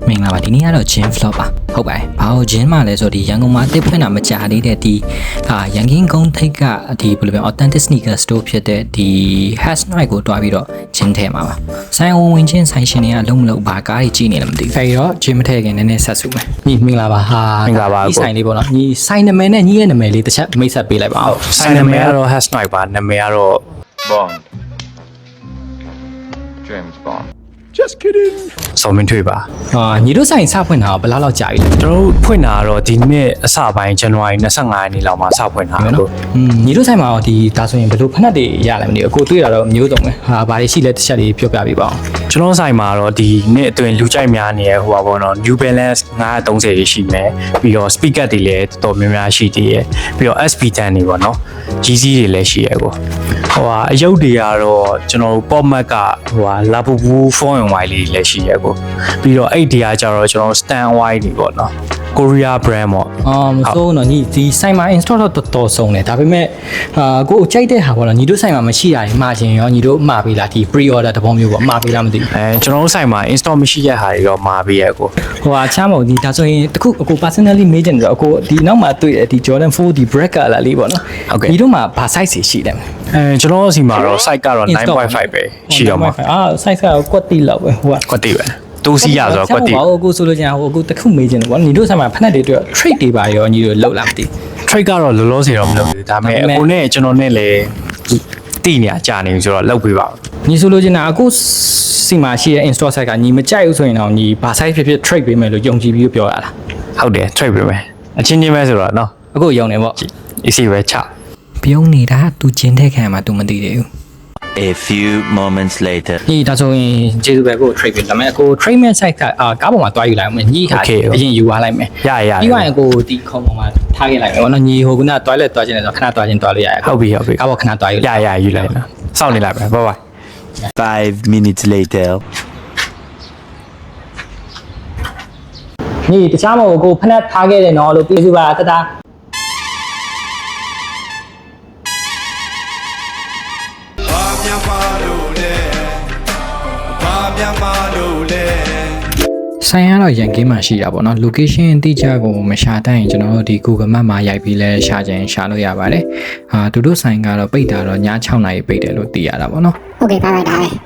မင်္ဂလာပါဒီနေ့ကတော့ gym vlog ပါဟုတ်ပါတယ်ဘာလို့ gym မှာလဲဆိုတော့ဒီရန်ကုန်မှာတစ်ဖွင့်တာမကြာသေးတဲ့ဒီရန်ကင်းကုန်းထိပ်ကဒီဘယ်လိုပြော authentic sneaker store ဖြစ်တဲ့ဒီ hash night ကိုတွားပြီးတော့ gym ထဲမှာပါဆိုင်ဝင်ချင်းဆိုင်ရှင်တွေကလုံးမလုံးဘာကားကြီးကြီးနေလည်းမသိဘူးအဲဒီတော့ gym ထဲခင်နည်းနည်းဆက်စုမယ်ညီမင်္ဂလာပါဟာမင်္ဂလာပါဒီဆိုင်လေးပေါ့နော်ညီဆိုင်နာမည်နဲ့ညီရဲ့နာမည်လေးတစ်ချက်မိတ်ဆက်ပေးလိုက်ပါဦး ဆိုင်နာမည်ကတော့ hash night ပါနာမည်ကတော့ Bond. James Bond. just kidding စောမင်းထွေးပါ ညီတို့ဆိုင်စဖွင့်တာဘယ်လောက်ကြာပြီလဲ ကျွန်တော်တို့ဖွင့်တာကတော့ဒီနှစ်အစပိုင်း January 25ရက်နေ့လောက်မှာစဖွင့်တာလို့ ညီတို့ဆိုင်မှာဒီဒါဆိုရင်ဘယ်လိုဖက်နှက်တွေရလဲမသိဘူးအခုတွေ့တာတော့မျိုးစုံပဲဘာတွေရှိလဲတစ်ချက်လေးပြောပြပေးပါဦး ကျွန်တော်ဆိုင်မှာတော့ဒီနှစ်အတွင်းလူကြိုက်များနေရဟိုပါပေါ့နော် New Balance 930ရှိမယ်ပြီးတော့ speaker တွေလည်းတော်တော်များများရှိသေးတယ်ပြီးတော့ SP10 တွေပေါ့နော် GC တွေလည်းရှိရကိုဟိုဟာအယုတ်တွေကတော့ကျွန်တော်တို့ pop mac ကဟိုဟာ Labubu 4NY လေးလည်းရှိရကိုပြီးတော့အဲ့ဒီကကြတော့ကျွန်တော် stand wide တွေပေါ့နော် Korea brand ပေါ့မစိုးတော့ညီဒီဆိုင်မှာ install တော့တော်တော်ဆုံးတယ်ဒါပေမဲ့ကိုကြိုက်တဲ့ဟာပေါ့နော်ညီတို့ဆိုင်မှာမရှိတာမှာရှင်ရောညီတို့မှာပေးလားဒီ pre order တပုံမျိုးပေါ့မှာပေးလားမသိဘူးကျွန်တော်တို့ဆိုင်မှာ install မရှိတဲ့ဟာတွေတော့မှာပေးရကို ဟိုဟာချမ်းမဟုတ်ဒီဒါဆိုရင်တခုအကို personally မေးချင်တယ်ဆိုတော့အကိုဒီနောက်မှာတွေ့ဒီ Jordan 4ဒီ breaker လာလေးပေါ့နော်ညီတို့မှာဘာ size ရှိတယ်ကျွန်တော်တို့စီမှာတော့ size ကတော့ 9.5 ပဲရှိတော့မှာsize ကတော့ကွက်တိလောက်ပဲဟိုကကွက်တိပဲတိုးစီရဆိုတော့ကွက်တိဟိုကိုဆိုလို့ကျန်ဟိုကိုတခုမေးချင်တယ်ပေါ့ညီတို့ဆိုင်မှာဖက်နှက်တွေတွေ့ trade တွေပါရောညီတို့လောက်လာမသိ trade ကတော့လောလောဆယ်တော့မလုပ်ဘူးဒါပေမဲ့အကိုနဲ့ကျွန်တော်နဲ့လည်းတိနေကြနေပြီဆိုတော့လောက်ပေးပါညီဆိုလို့ကျန်တာအခုစီမှာရှိတဲ့ install site ကညီမကြိုက်ဘူးဆိုရင်တော့ညီဘာ size ဖြစ်ဖြစ် trade ပေးမယ်လို့ယုံကြည်ပြီးပြောရတာဟုတ်တယ် trade ပေးမယ်အချင်းချင်းပဲဆိုတော့နော်အခုယုံနေပေါ့ easy ပဲချပြုံးနေတာသူကျင်းတဲ့ခံမှာသူမသိသေးဘူး A few moments later ညီဒါဆိုရင်ကျေးဇူးပဲကို trade ပေးတယ်မယ်ကို trade မဲ့ site ကကားပေါ်မှာတွားယူလိုက်အောင်ညီဟာအရင်ယူသွားလိုက်မယ်ရပြီးရင်ကိုဒီခုံပေါ်မှာထားခဲ့လိုက်မယ်ဘောနော်ညီဟိုကတွားလက်တွားခြင်းလဲဆိုခဏတွားခြင်းတွားလို့ရရဟုတ်ပြီဟုတ်ပြီကားပေါ်ခဏတွားယူရယူလိုက်နော်စောင့်နေလိုက်ပဲ bye bye 5 minutes later ညီတခြားမဟုတ်ကိုဖက်နှက်ထားခဲ့တယ်နော်လို့ပြေးစုပါတတဆိုင်ကတော့ရန်ကင်းမှာရှိတာပေါ့နော် location အတိအကျကိုမရှာတတ်ရင်ကျွန်တော်တို့ဒီ Google Map မှာရိုက်ပြီးလဲရှာခြင်းရှာလို့ရပါတယ်သူတို့ဆိုင်ကတော့ပိတ်တာတော့ည6:00 နာရီပိတ်တယ်လို့သိရတာပေါ့နော် Okay bye bye bye